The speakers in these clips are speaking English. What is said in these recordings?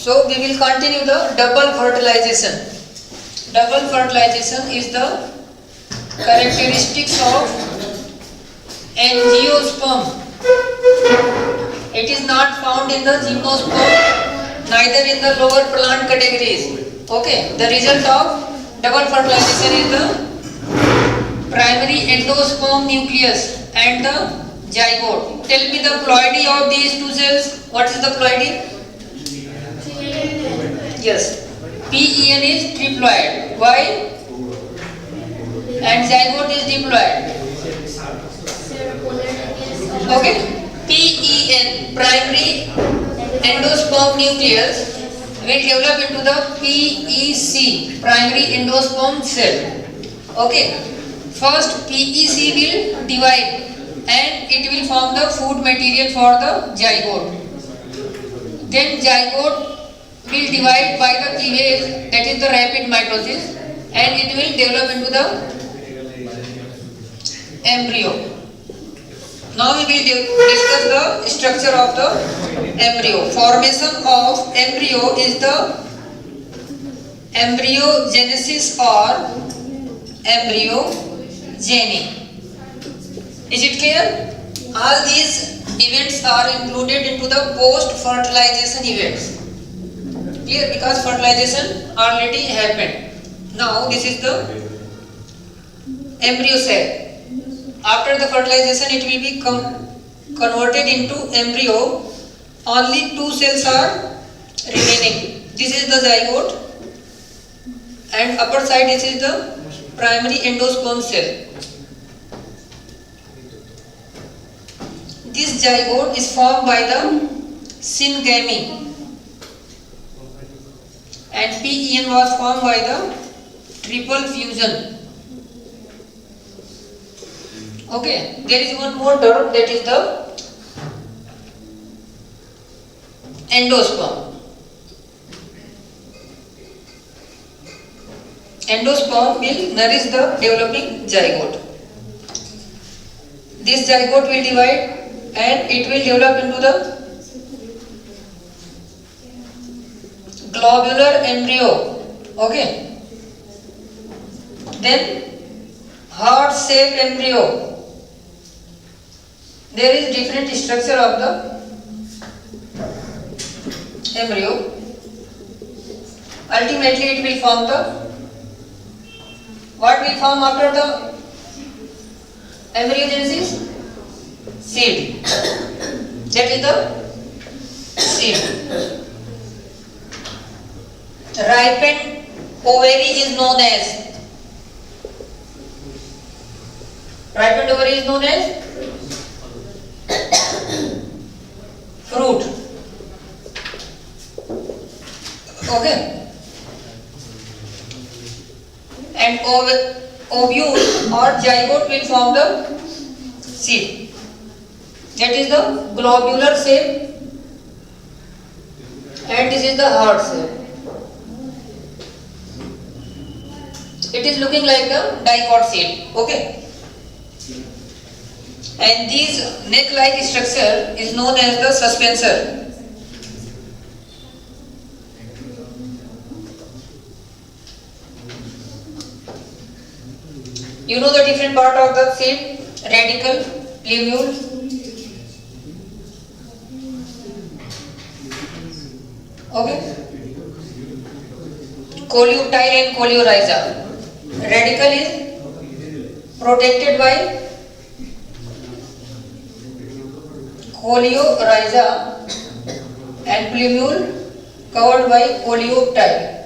So we will continue the double fertilization. Double fertilization is the characteristics of angiosperm. It is not found in the gymnosperm, neither in the lower plant categories. Okay, the result of double fertilization is the primary endosperm nucleus and the zygote. Tell me the ploidy of these two cells. What is the ploidy? Yes, PEN is triploid. Why? And zygote is diploid. Okay, PEN, primary endosperm nucleus, will develop into the PEC, primary endosperm cell. Okay, first PEC will divide and it will form the food material for the zygote. Then zygote will divide by the cleavage, that is the rapid mitosis, and it will develop into the embryo. Now we will discuss the structure of the embryo. Formation of embryo is the embryogenesis or embryogeny. Is it clear? All these events are included into the post-fertilization events. Clear? Because fertilization already happened. Now this is the embryo cell. After the fertilization it will be converted into embryo. Only two cells are remaining. This is the zygote and upper side this is the primary endosperm cell. This zygote is formed by the syngamy and PEN was formed by the triple fusion. Okay, there is one more term, that is the endosperm. Endosperm will nourish the developing zygote. This zygote will divide and it will develop into the globular embryo. Okay. Then heart-shaped embryo. There is different structure of the embryo. Ultimately it will form the, what will form after the embryogenesis? Seed. That is the seed. Ripened ovary is known as, ripened ovary is known as fruit. Okay. And ovule or zygote will form the seed. That is the globular shape and this is the heart shape. It is looking like a dicot seed. Okay. And this neck-like structure is known as the suspensor. You know the different part of the seed? Radicle, plumule. Okay. Coleoptile and coleorhiza. Radicle is protected by coleorhiza and plumule covered by coleoptile.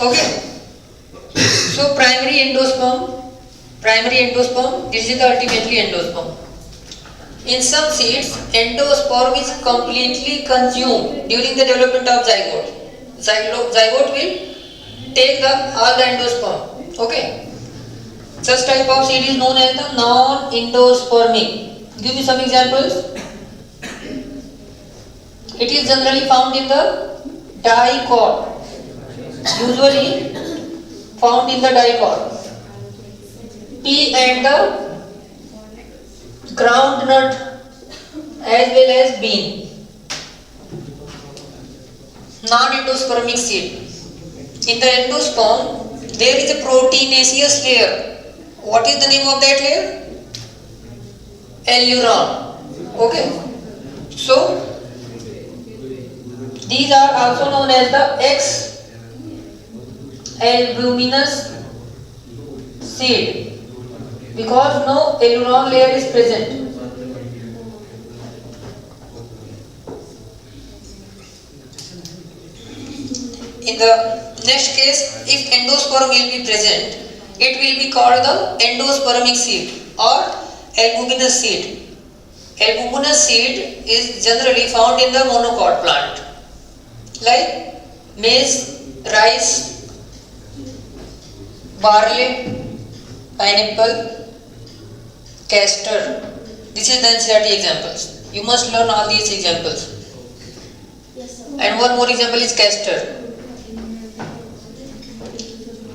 Okay. So primary endosperm, this is the ultimately endosperm. In some seeds, endosperm is completely consumed during the development of zygote. Zygote will take all the endosperm. Okay. Such type of seed is known as the non-endospermic. Give me some examples. It is generally found in the dicot. Usually found in the dicot. Pea and the groundnut as well as bean. Non-endospermic seed. In the endosperm, there is a proteinaceous layer. What is the name of that layer? Aleuron. Okay. So, these are also known as the X-albuminous seed because no aleuron layer is present. In the next case, if endosperm will be present, it will be called the endospermic seed or albuminous seed. Albuminous seed is generally found in the monocot plant like maize, rice, barley, pineapple, castor. This is the NCERT examples. You must learn all these examples. And one more example is castor.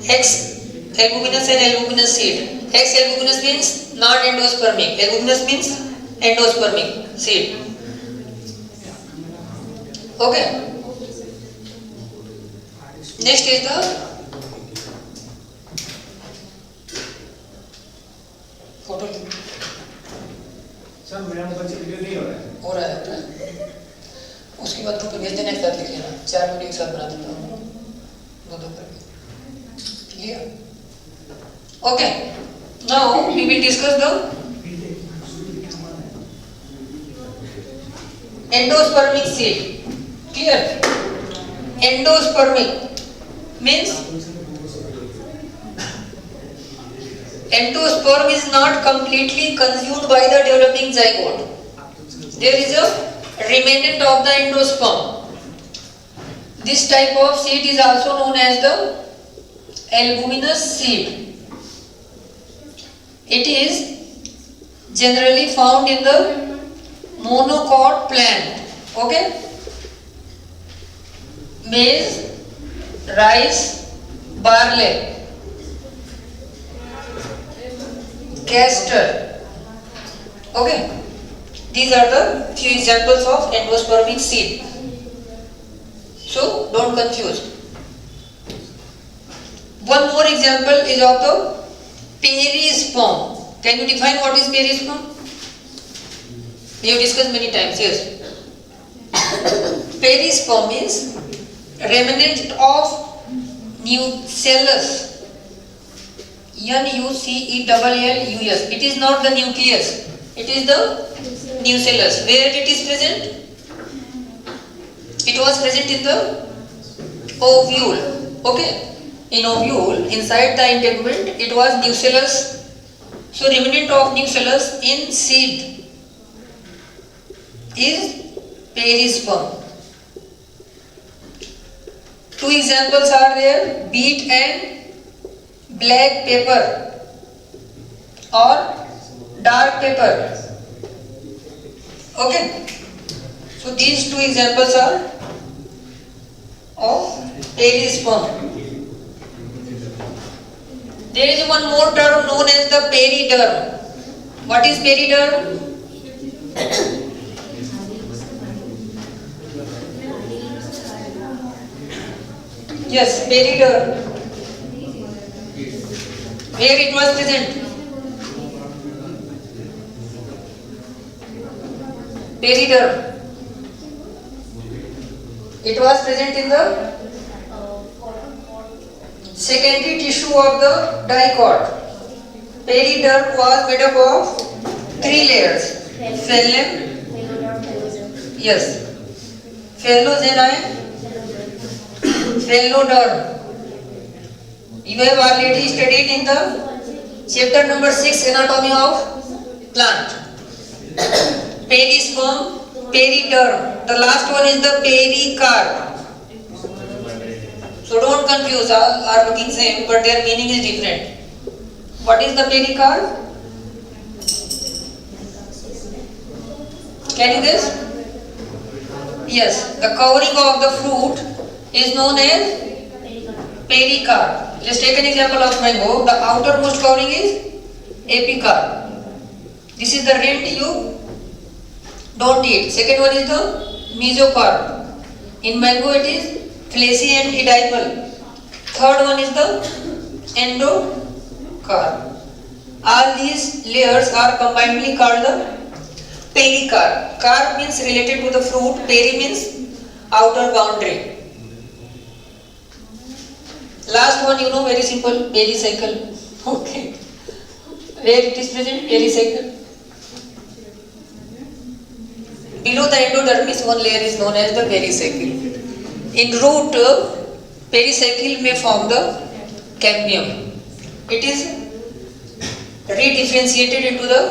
X-albuminous and albuminous seed. X-albuminous means not endospermic. Albuminous means endospermic seed. Okay. Next is the photo sir मेरा mobile से video नहीं हो रहा है उसके बाद group पे भेज देना, एक साथ लिख लेना, 4 वीडियो एक साथ बना देता हूँ दो करके। Clear? Okay, now we will discuss the endospermic seed. Clear? Endospermic means endosperm is not completely consumed by the developing zygote. There is a remnant of the endosperm. This type of seed is also known as the albuminous seed. It is generally found in the monocot plant. Okay? Maize, rice, barley, castor. Okay? These are the few examples of endospermic seed. So don't confuse. One more example is of the perisperm. Can you define what is perisperm? We have discussed many times. Yes. Perisperm means remnant of nucellus. Nucellus. It is not the nucleus. It is the nucellus. Where it is present? It was present in the ovule. Okay. In ovule, inside the integument, it was nucellus. So remnant of nucellus in seed is perisperm. Two examples are there: beet and black pepper or dark pepper. Okay. So these two examples are of perisperm. There is one more term known as the periderm. What is periderm? Yes, periderm. Where it was present? Periderm. It was present in the secondary tissue of the dicot. Periderm was made up of 3 layers. Phloem, yes, phyllogeny, phloderm. You have already studied in the chapter number 6, anatomy of plant. Perisperm, periderm. The last one is the pericarp. So don't confuse, all are looking same but their meaning is different. What is the pericarp? Can you guess? Yes, the covering of the fruit is known as pericarp. Just take an example of mango. The outermost covering is apicarp. This is the rind you don't eat. Second one is the mesocarp. In mango it is fleshy and edible. Third one is the endocarp. All these layers are combinedly called the pericarp. Carp means related to the fruit, peri means outer boundary. Last one you know, very simple, pericycle. Okay. Where it is present, pericycle. Below the endodermis, one layer is known as the pericycle. In root, pericycle may form the cambium. It is redifferentiated into the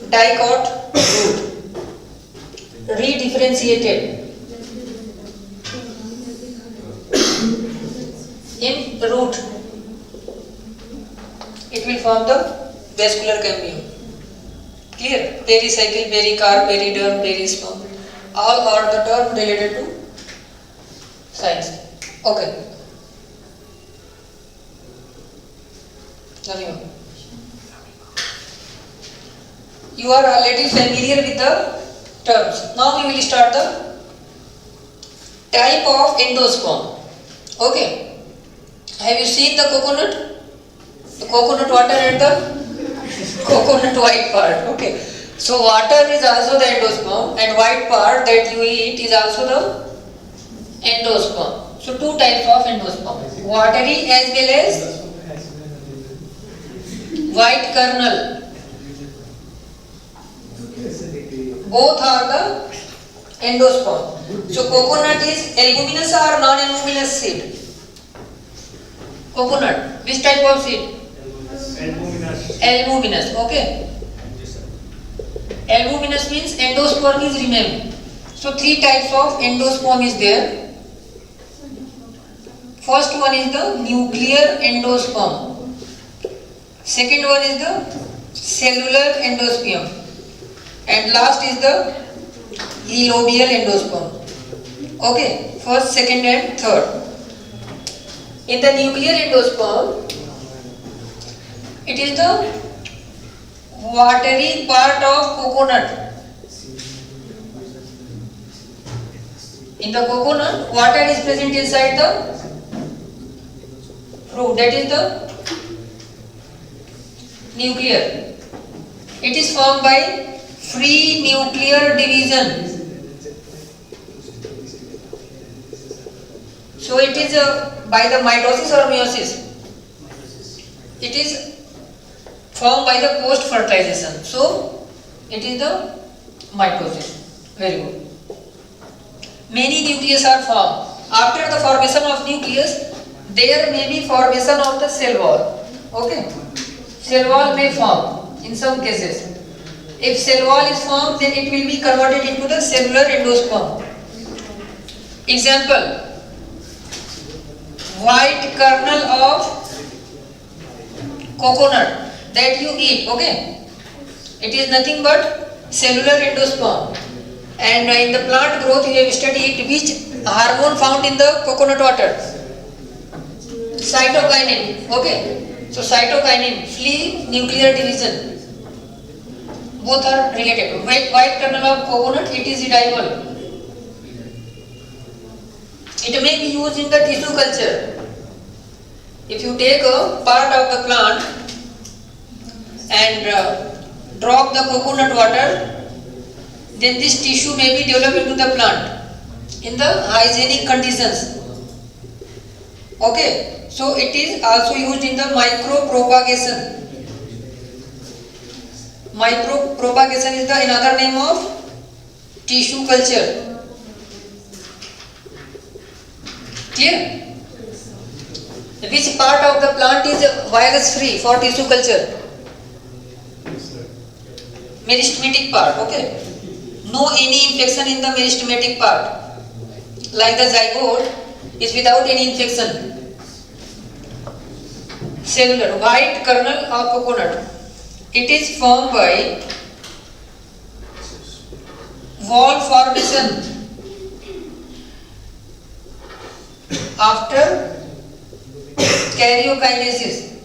dicot root. Redifferentiated in root, it will form the vascular cambium. Clear? Pericycle, pericarp, periderm, perisperm, all are the term related to science. Okay. Now you are already familiar with the terms. Now we will start the type of endosperm. Okay. Have you seen the coconut? The coconut water and the coconut white part. Okay. So water is also the endosperm and white part that you eat is also the endosperm. So two types of endosperm. Watery as well as white kernel. Both are the endosperm. So coconut is albuminous or non-albuminous seed? Coconut. Which type of seed? Albuminous. Albuminous. Okay. Albuminous means endosperm is remain. So three types of endosperm is there. First one is the nuclear endosperm. Second one is the cellular endosperm. And last is the elobial endosperm. Okay. First, second and third. In the nuclear endosperm, it is the watery part of coconut. In the coconut, water is present inside the fruit. That is the nuclear. It is formed by free nuclear division. So it is by the mitosis or meiosis. It is formed by the post fertilization. So it is the mitosis. Very good. Many nucleus are formed. After the formation of nucleus, there may be formation of the cell wall. Okay. Cell wall may form in some cases. If cell wall is formed, then it will be converted into the cellular endosperm. Example, white kernel of coconut that you eat, okay? It is nothing but cellular endosperm. And in the plant growth, you have studied which hormone found in the coconut water? Cytokinin, okay? So cytokinin, free nuclear division. Both are related. White kernel of coconut, it is edible. It may be used in the tissue culture. If you take a part of the plant and drop the coconut water, then this tissue may be developed into the plant in the hygienic conditions. Okay, so it is also used in the micropropagation. Micropropagation is the another name of tissue culture. Clear? Which part of the plant is virus free for tissue culture? Meristematic part, okay? No any infection in the meristematic part. Like the zygote is without any infection. Cellular, white kernel of coconut. It is formed by wall formation after karyokinesis.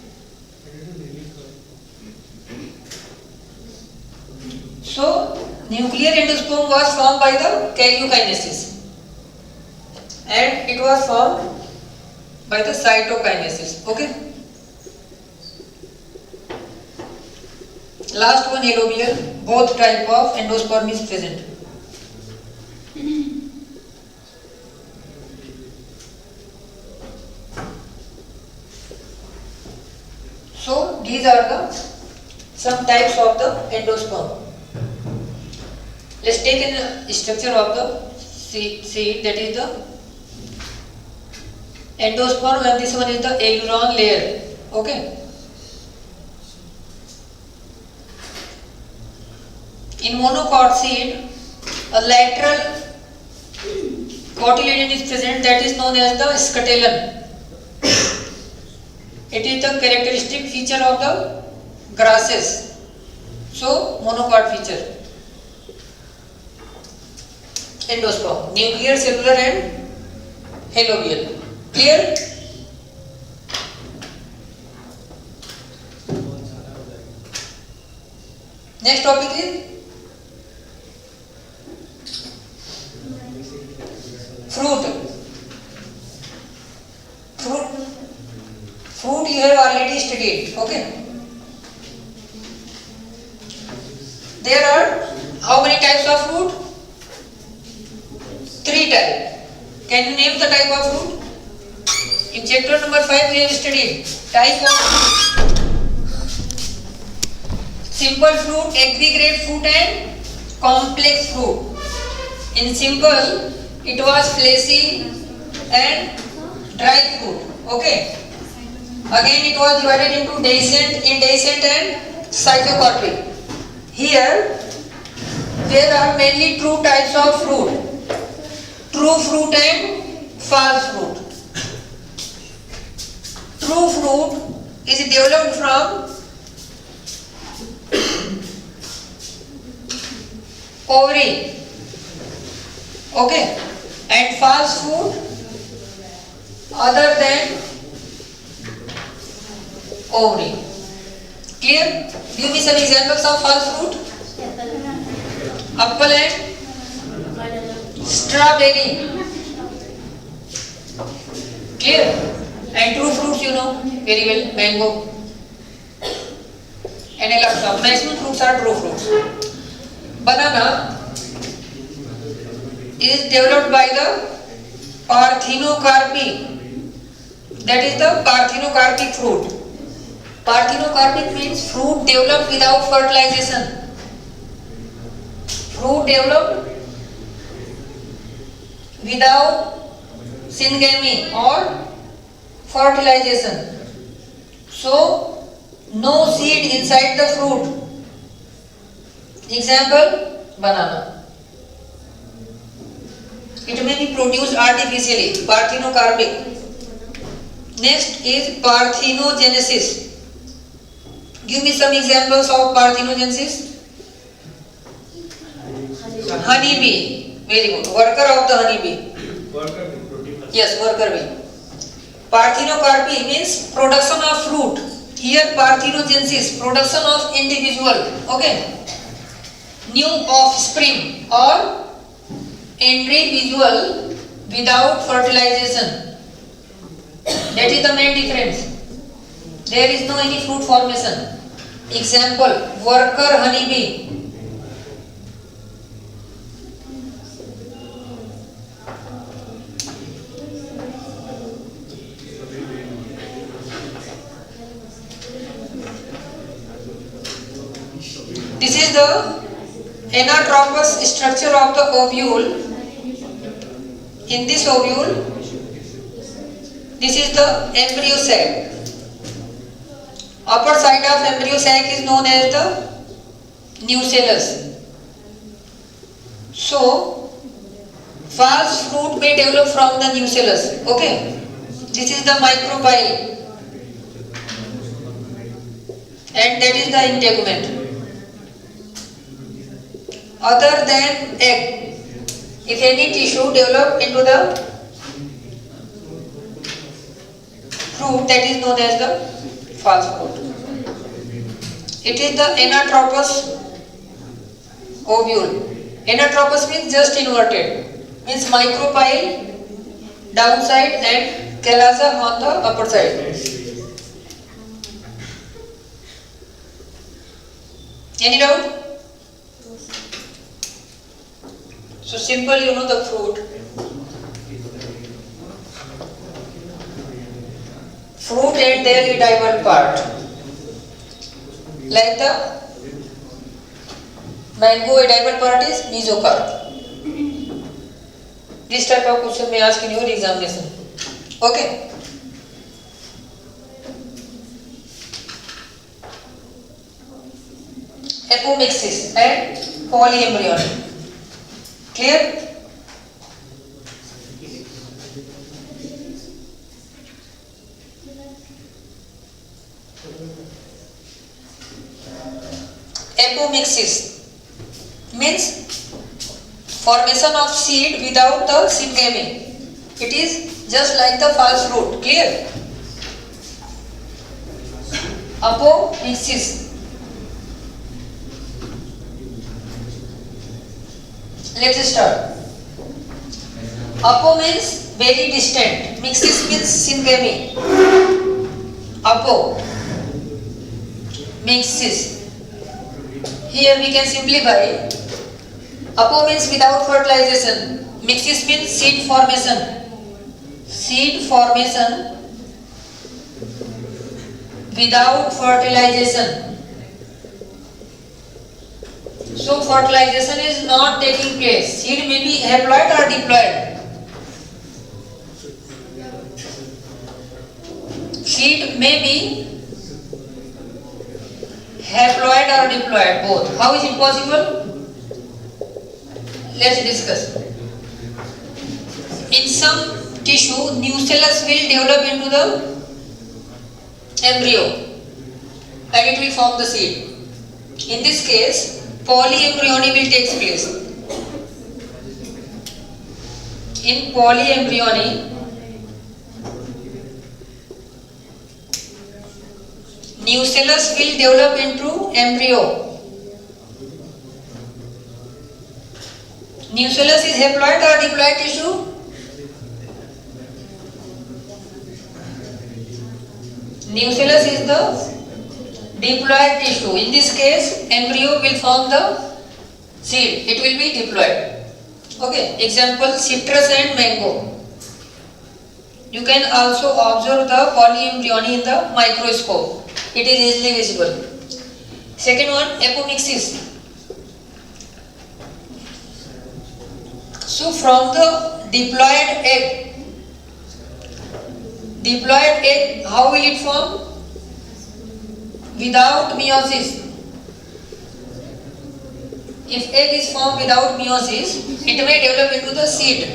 So Nuclear endosperm was formed by the karyokinesis, and it was formed by the cytokinesis. Okay. Last one, allovial. Both type of endosperm is present. So these are the some types of the endosperm. Let's take a structure of the seed, that is the endosperm, and this one is the aleurone layer. Okay. In monocot seed, a lateral cotyledon is present, that is known as the scutellum. It is the characteristic feature of the grasses. So, monocot feature. Endosperm, nuclear, cellular and allovial. Clear? Next topic is fruit. Fruit you have already studied. Okay. There are how many types of fruit? 3 types. Can you name the type of fruit? In chapter number 5 we have studied type of fruit. Simple fruit, aggregate fruit and complex fruit. In simple, it was fleshy and dry fruit. Okay. Again it was divided into dehiscent, indehiscent and cytocorpic. Here there are mainly 2 types of fruit. True fruit and false fruit. True fruit is developed from ovary. Okay. And false fruit other than ovary. Clear? Give me some examples of false fruit. Apple and strawberry. Clear? And true fruits you know very well. Mango and a lot of maximum fruits are true fruits. Banana is developed by the parthenocarpy. That is the parthenocarpic fruit. Parthenocarpic means fruit developed without fertilization. Fruit developed without syngamy or fertilization. So, no seed inside the fruit. Example, banana. It may be produced artificially, parthenocarpic. Next is parthenogenesis. Give me some examples of parthenogenesis. Honeybee. Very good. Worker of the honeybee. Worker bee, protein. Yes, worker bee. Parthenocarpy means production of fruit. Here parthenogenesis, production of individual. Okay. New offspring or individual without fertilization. That is the main difference. There is no any fruit formation. Example, worker honeybee. This is the anatropous structure of the ovule. In this ovule, this is the embryo sac. Upper side of embryo sac is known as the nucellus. So, false fruit may develop from the nucellus. Okay. This is the micropyle, and that is the integument. Other than egg, if any tissue develop into the fruit, that is known as the false fruit. It is the anatropous ovule. Anatropous means just inverted, means micropyle downside and chalaza on the upper side. Any doubt? So simple, you know the fruit. Fruit and their edible part. Like the mango edible part is mesocarp. This type of question may ask in your examination. Okay. Apomixis and polyembryony. Clear? Apomixis means formation of seed without the syngamy. It is just like the false fruit. Clear? Apomixis. Let's start. Apo means very distant. Mixis means syngamy. Apo. Mixis. Here we can simplify. Apo means without fertilization. Mixis means seed formation. Seed formation without fertilization. So fertilization is not taking place. Seed may be haploid or diploid. Seed may be haploid or diploid, both. How is it possible? Let's discuss. In some tissue, nucellus will develop into the embryo and it will form the seed. In this case, polyembryony will take place. In polyembryony, nucellus will develop into embryo. Nucellus is haploid or diploid tissue? Nucellus is the diploid tissue. In this case, embryo will form the seed. It will be diploid. Okay. Example: citrus and mango. You can also observe the polyembryony in the microscope. It is easily visible. Second one, apomixis. So from the diploid egg, how will it form? Without meiosis. If egg is formed without meiosis, it may develop into the seed.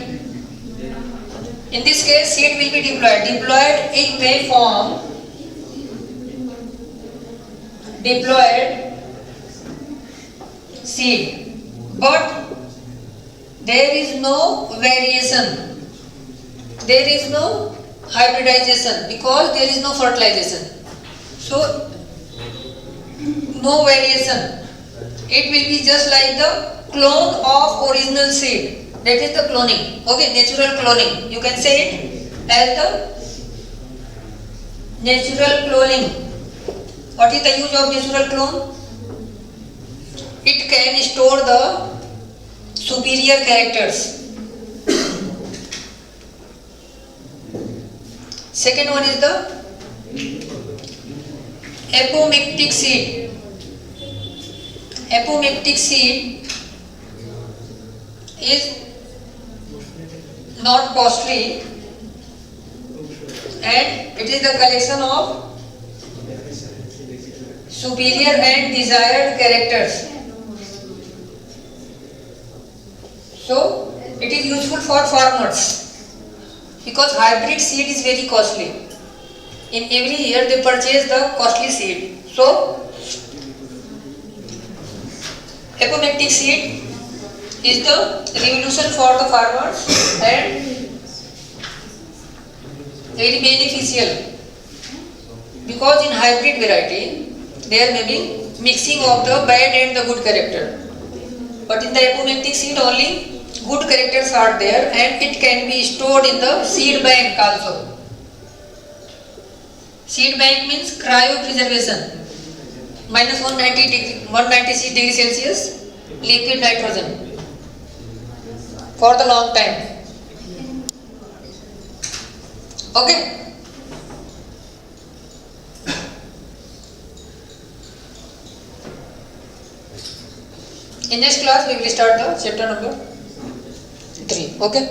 In this case, seed will be diploid. Diploid egg may form diploid seed, but there is no variation. There is no hybridization because there is no fertilization. So no variation. It will be just like the clone of original seed. That is the cloning. Okay, natural cloning. You can say it as the natural cloning. What is the use of natural clone? It can store the superior characters. Second one is the apomictic seed. Apomictic seed is not costly and it is the collection of superior and desired characters. So it is useful for farmers because hybrid seed is very costly. In every year they purchase the costly seed. So apomictic seed is the revolution for the farmers and very beneficial because in hybrid variety there may be mixing of the bad and the good character. But in the apoplectic seed only good characters are there, and it can be stored in the seed bank also. Seed bank means cryopreservation. Minus 196 degree Celsius, liquid nitrogen for the long time. Okay. In next class we will start the chapter number 3. Okay.